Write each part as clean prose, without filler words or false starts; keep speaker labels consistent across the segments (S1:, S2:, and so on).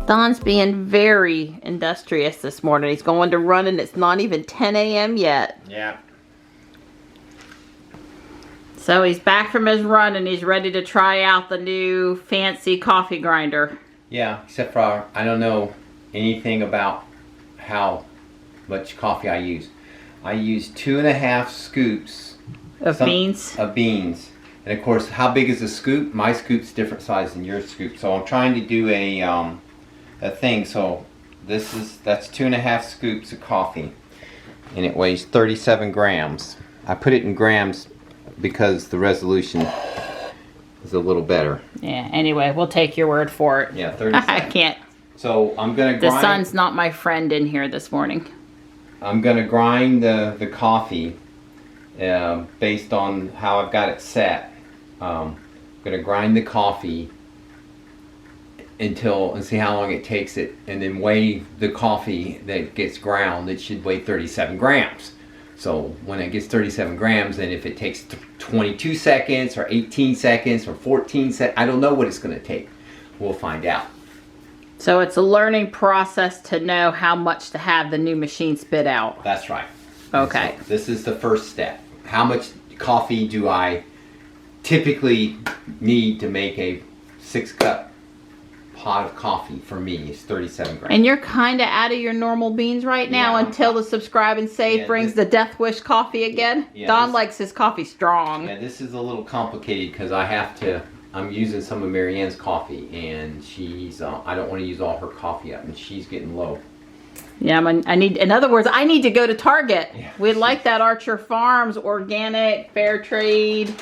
S1: Don's being very industrious this morning. He's going to run and it's not even 10 a.m. yet.
S2: Yeah.
S1: So he's back from his run and he's ready to try out the new fancy coffee grinder.
S2: Yeah, except for I don't know anything about how much coffee I use. I use 2.5 scoops
S1: Of beans?
S2: Of beans. And of course, how big is a scoop? My scoop's different size than your scoop. So I'm trying to do a thing. So that's 2.5 scoops of coffee. And it weighs 37 grams. I put it in grams because the resolution is a little better.
S1: Yeah, anyway, we'll take your word for it.
S2: Yeah, 37.
S1: I can't.
S2: So I'm going to grind.
S1: The sun's not my friend in here this morning.
S2: I'm going to grind the coffee based on how I've got it set. I'm going to grind the coffee and see how long it takes it, and then weigh the coffee that gets ground. It should weigh 37 grams. So when it gets 37 grams, and if it takes 22 seconds or 18 seconds or 14 seconds, I don't know what it's going to take. We'll find out.
S1: So it's a learning process to know how much to have the new machine spit out.
S2: That's right.
S1: Okay.
S2: So this is the first step. How much coffee do I typically need to make a 6-cup pot of coffee? For me, is 37 grams.
S1: And you're kind of out of your normal beans right now until the subscribe and save brings the Death Wish coffee again.
S2: Yeah,
S1: Don likes his coffee strong.
S2: Yeah, this is a little complicated because I'm using some of Marianne's coffee, and she's I don't want to use all her coffee up, and she's getting low.
S1: Yeah, in other words, I need to go to Target.
S2: Yeah.
S1: We'd like that Archer Farms organic fair trade.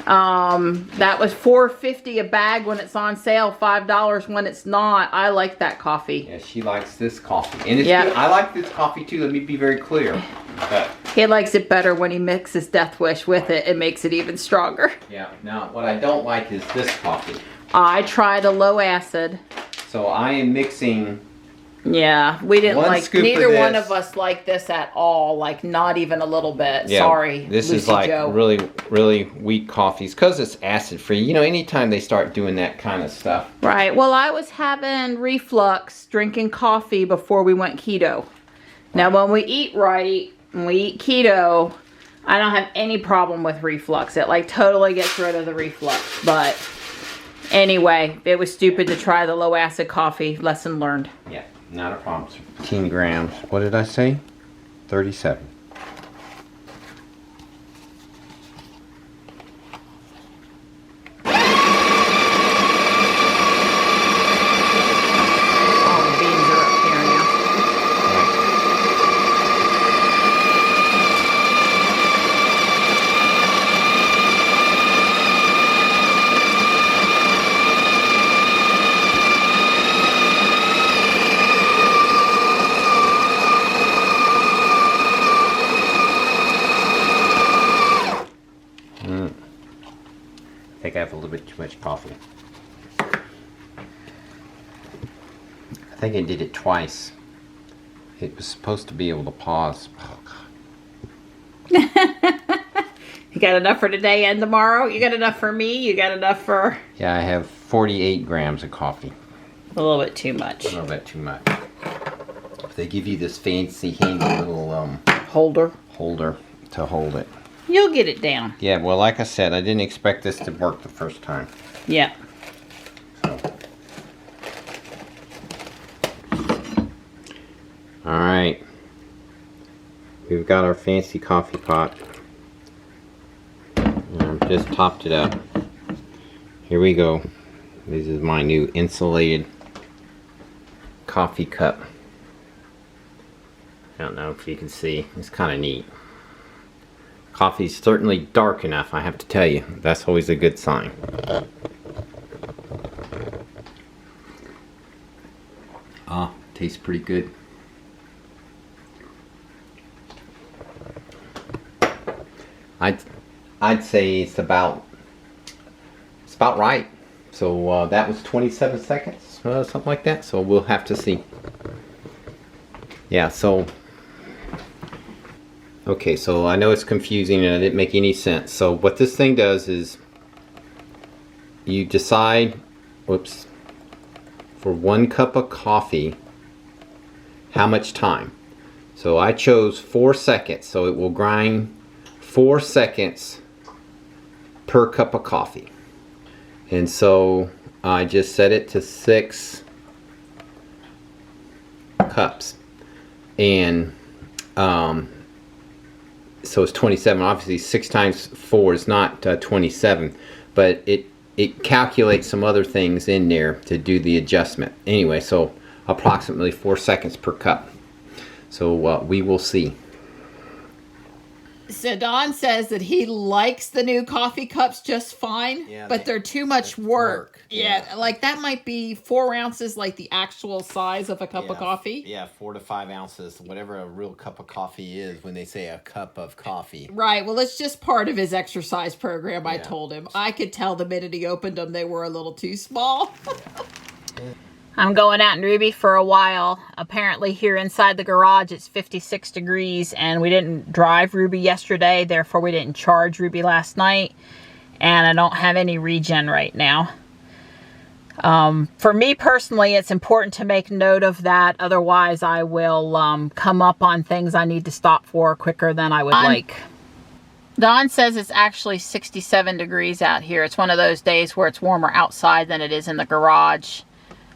S1: That was $4.50 a bag when it's on sale, $5 when it's not. I like that coffee.
S2: Yeah, she likes this coffee, and it's good. I like this coffee too. Let me be very clear. But
S1: he likes it better when he mixes Death Wish with it. It makes it even stronger.
S2: Yeah. Now, what I don't like is this coffee.
S1: I tried a low acid.
S2: So I am mixing.
S1: Yeah, we didn't like, neither one of
S2: us
S1: us liked this at all, like not even a little bit.
S2: Yeah,
S1: sorry,
S2: this
S1: Lucy
S2: is like
S1: Joe.
S2: really weak coffees because it's acid free. You know, anytime they start doing that kind of stuff.
S1: Right, well I was having reflux drinking coffee before we went keto. Now when we eat right, when we eat keto, I don't have any problem with reflux. It like totally gets rid of the reflux. But anyway, it was stupid to try the low acid coffee. Lesson learned.
S2: Yeah. Not a problem. 15 grams. What did I say? 37. I think I have a little bit too much coffee. I think I did it twice. It was supposed to be able to pause. Oh,
S1: God. You got enough for today and tomorrow? You got enough for me? You got enough for...
S2: Yeah, I have 48 grams of coffee.
S1: A little bit too much.
S2: A little bit too much. They give you this fancy handy little
S1: holder
S2: to hold it.
S1: You'll get it down.
S2: Yeah, well, like I said, I didn't expect this to work the first time.
S1: Yeah.
S2: So. All right. We've got our fancy coffee pot. Just topped it up. Here we go. This is my new insulated coffee cup. I don't know if you can see. It's kind of neat. Coffee's certainly dark enough, I have to tell you. That's always a good sign. Ah, tastes pretty good. I'd say it's about right. So that was 27 seconds, something like that. So we'll have to see. Yeah, so okay, so I know it's confusing and it didn't make any sense. So what this thing does is you decide, whoops, for 1 cup of coffee, how much time? So I chose 4 seconds, so it will grind 4 seconds per cup of coffee. And so I just set it to 6 cups. And so it's 27. Obviously 6 times 4 is not 27, but it calculates some other things in there to do the adjustment. Anyway, so approximately 4 seconds per cup. So we will see.
S1: So Don says that he likes the new coffee cups just fine, but they're too much work. Yeah, like that might be 4 ounces, like the actual size of a cup of coffee.
S2: Yeah, 4 to 5 ounces, whatever a real cup of coffee is when they say a cup of coffee.
S1: Right, well, it's just part of his exercise program, I told him. I could tell the minute he opened them, they were a little too small. I'm going out in Ruby for a while. Apparently here inside the garage it's 56 degrees and we didn't drive Ruby yesterday, therefore we didn't charge Ruby last night, and I don't have any regen right now. For me personally, it's important to make note of that, otherwise I will come up on things I need to stop for quicker than I would like. Don says it's actually 67 degrees out here. It's one of those days where it's warmer outside than it is in the garage.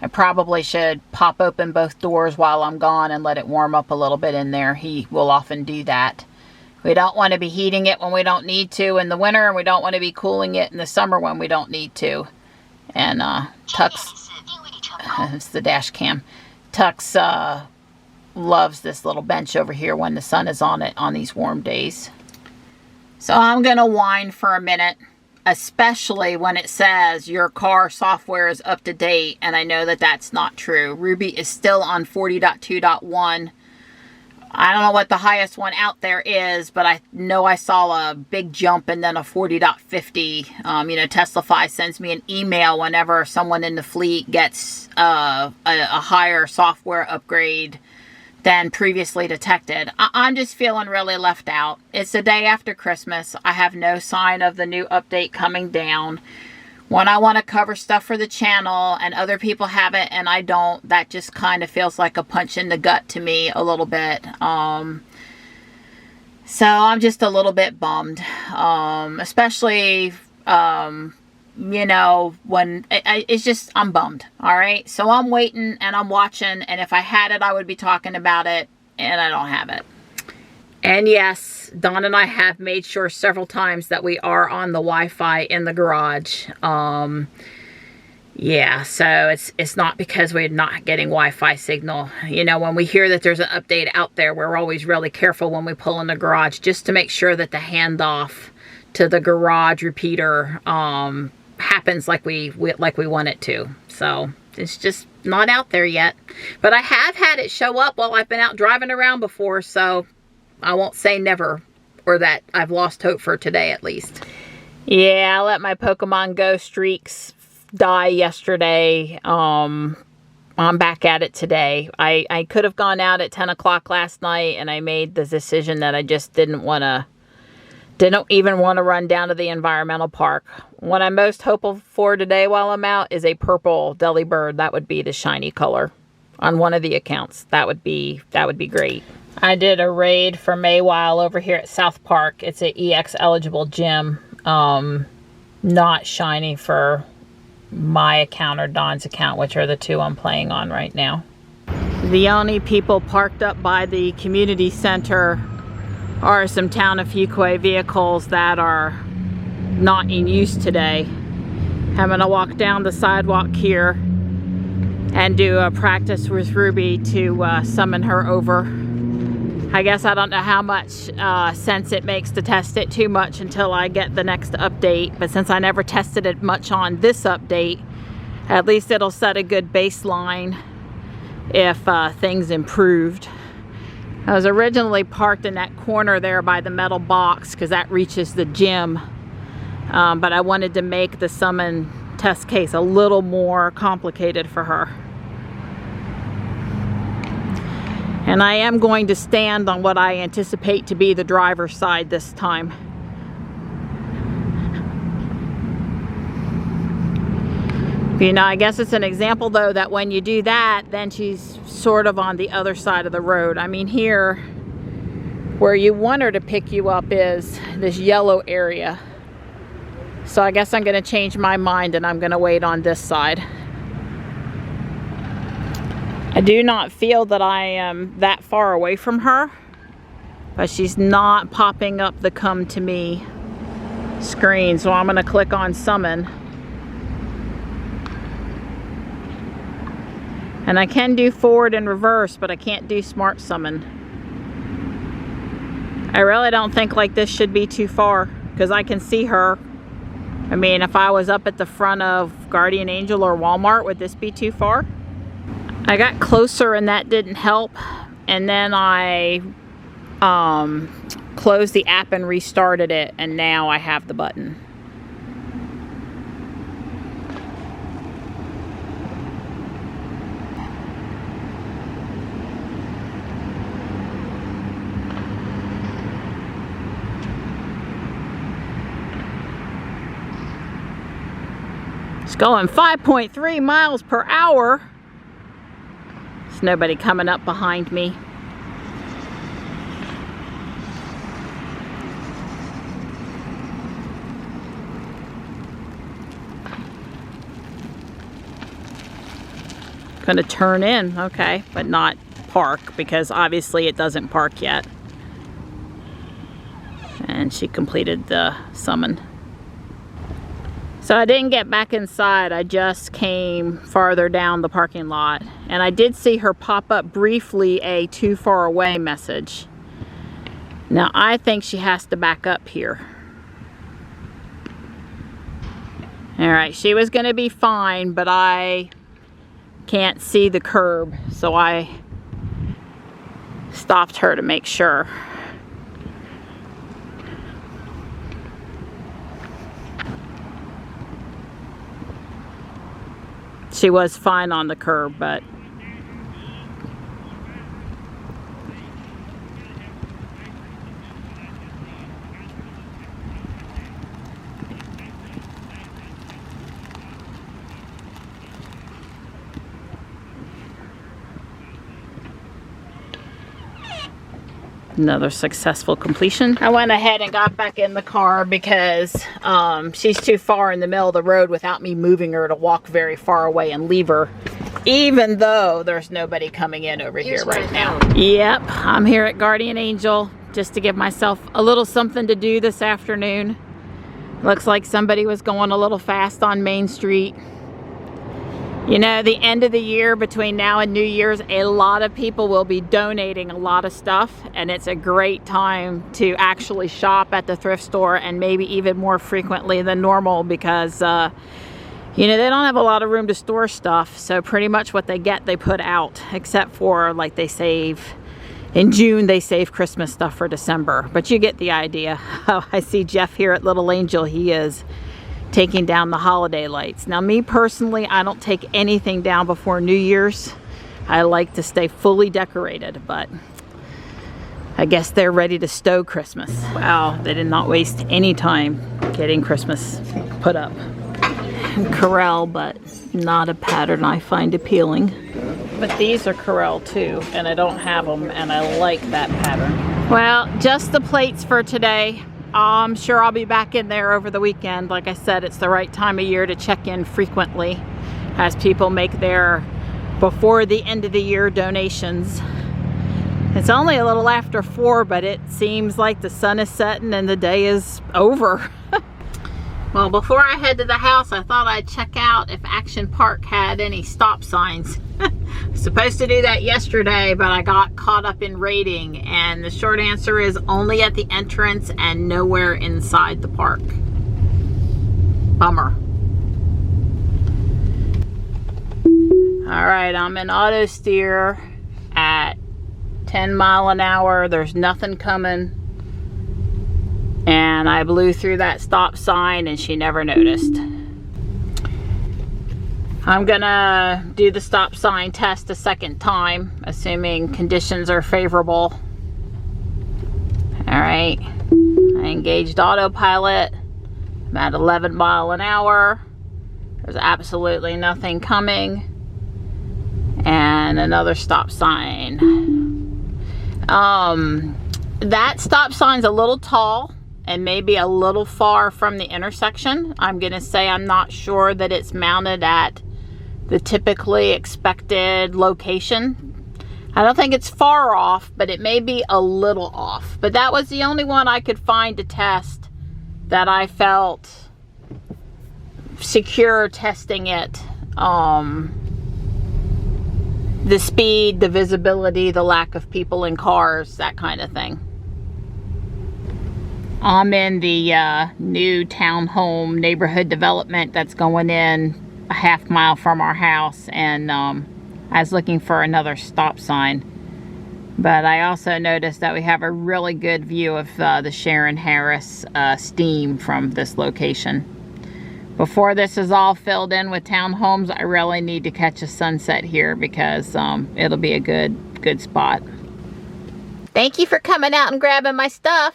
S1: I probably should pop open both doors while I'm gone and let it warm up a little bit in there. He will often do that. We don't want to be heating it when we don't need to in the winter, and we don't want to be cooling it in the summer when we don't need to. And Tux, it's the dash cam. Tux loves this little bench over here when the sun is on it on these warm days. So I'm going to whine for a minute, especially when it says your car software is up to date, and I know that that's not true. Ruby is still on 40.2.1. I don't know what the highest one out there is, but I know I saw a big jump and then a 40.50. You know, TeslaFi sends me an email whenever someone in the fleet gets a higher software upgrade than previously detected. I'm just feeling really left out. It's the day after Christmas. I have no sign of the new update coming down. When I want to cover stuff for the channel and other people have it and I don't, that just kind of feels like a punch in the gut to me a little bit. So I'm just a little bit bummed. Especially, you know, when it's just, I'm bummed. All right. So I'm waiting and I'm watching, and if I had it, I would be talking about it, and I don't have it. And yes, Don and I have made sure several times that we are on the Wi-Fi in the garage. Yeah, so it's not because we're not getting Wi-Fi signal. You know, when we hear that there's an update out there, we're always really careful when we pull in the garage just to make sure that the handoff to the garage repeater happens like we want it to. So it's just not out there yet. But I have had it show up while I've been out driving around before, so I won't say never, or that I've lost hope for today at least. Yeah, I let my Pokemon Go streaks die yesterday. I'm back at it today. I could have gone out at 10 o'clock last night, and I made the decision that I just didn't even want to run down to the environmental park. What I'm most hopeful for today while I'm out is a purple Delibird. That would be the shiny color on one of the accounts. That would be great. I did a raid for Maywile over here at South Park. It's an EX eligible gym. Not shiny for my account or Don's account, which are the two I'm playing on right now. The only people parked up by the community center are some Town of Fuquay vehicles that are not in use today. I'm gonna walk down the sidewalk here and do a practice with Ruby to summon her over. I guess I don't know how much sense it makes to test it too much until I get the next update, but since I never tested it much on this update, at least it'll set a good baseline if things improved. I was originally parked in that corner there by the metal box because that reaches the gym, but I wanted to make the summon test case a little more complicated for her. And I am going to stand on what I anticipate to be the driver's side this time. You know, I guess it's an example though that when you do that, then she's sort of on the other side of the road. I mean, here where you want her to pick you up is this yellow area. So I guess I'm going to change my mind and I'm going to wait on this side. I do not feel that I am that far away from her, but she's not popping up the come to me screen. So I'm going to click on summon. And I can do forward and reverse, but I can't do smart summon. I really don't think like this should be too far because I can see her. I mean, if I was up at the front of Guardian Angel or Walmart, would this be too far? I got closer and that didn't help. And then I closed the app and restarted it, and now I have the button. It's going 5.3 miles per hour. There's nobody coming up behind me. Gonna turn in, okay, but not park because obviously it doesn't park yet. And she completed the summon. So I didn't get back inside, I just came farther down the parking lot. And I did see her pop up briefly a too far away message. Now I think she has to back up here. Alright, she was gonna be fine, but I can't see the curb, so I stopped her to make sure. She was fine on the curb, but another successful completion. I went ahead and got back in the car because she's too far in the middle of the road without me moving her to walk very far away and leave her, even though there's nobody coming in over here right now. Yep, I'm here at Guardian Angel just to give myself a little something to do this afternoon. Looks like somebody was going a little fast on Main Street. You know, the end of the year between now and New Year's, a lot of people will be donating a lot of stuff, and it's a great time to actually shop at the thrift store, and maybe even more frequently than normal because, you know, they don't have a lot of room to store stuff. So pretty much what they get, they put out, except for like they save, in June, they save Christmas stuff for December. But you get the idea. Oh, I see Jeff here at Little Angel. He is taking down the holiday lights. Now me personally, I don't take anything down before New Year's. I like to stay fully decorated, but I guess they're ready to stow Christmas. Wow, they did not waste any time getting Christmas put up. Corel, but not a pattern I find appealing. But these are Corel too, and I don't have them, and I like that pattern. Well, just the plates for today. I'm sure I'll be back in there over the weekend. Like I said, it's the right time of year to check in frequently as people make their before the end of the year donations. It's only a little after 4, but it seems like the sun is setting and the day is over. Well, before I head to the house, I thought I'd check out if Action Park had any stop signs. I was supposed to do that yesterday, but I got caught up in raiding, and the short answer is only at the entrance and nowhere inside the park. Bummer. Alright, I'm in auto steer at 10 mile an hour. There's nothing coming. And I blew through that stop sign and she never noticed. I'm gonna do the stop sign test a second time, assuming conditions are favorable. All right, I engaged autopilot. I'm at 11 mile an hour. There's absolutely nothing coming. And another stop sign. That stop sign's a little tall and maybe a little far from the intersection. I'm gonna say I'm not sure that it's mounted at the typically expected location. I don't think it's far off, but it may be a little off. But that was the only one I could find to test that I felt secure testing it. The speed, the visibility, the lack of people in cars, that kind of thing. I'm in the new townhome neighborhood development that's going in a half mile from our house, and I was looking for another stop sign. But I also noticed that we have a really good view of the Sharon Harris steam from this location. Before this is all filled in with townhomes, I really need to catch a sunset here because it'll be a good spot. Thank you for coming out and grabbing my stuff.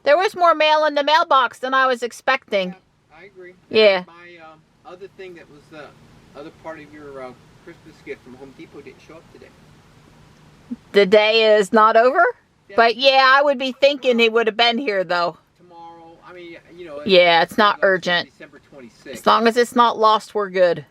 S1: There was more mail in the mailbox than I was expecting.
S2: Yeah, I agree.
S1: Yeah.
S2: My other thing that was the other part of your Christmas gift from Home Depot didn't show up today.
S1: The day is not over?
S2: Yeah.
S1: But yeah, I would be thinking he would have been here though.
S2: Tomorrow, I mean, you know.
S1: Yeah, it's not urgent.
S2: December 26th.
S1: As long as it's not lost, we're good.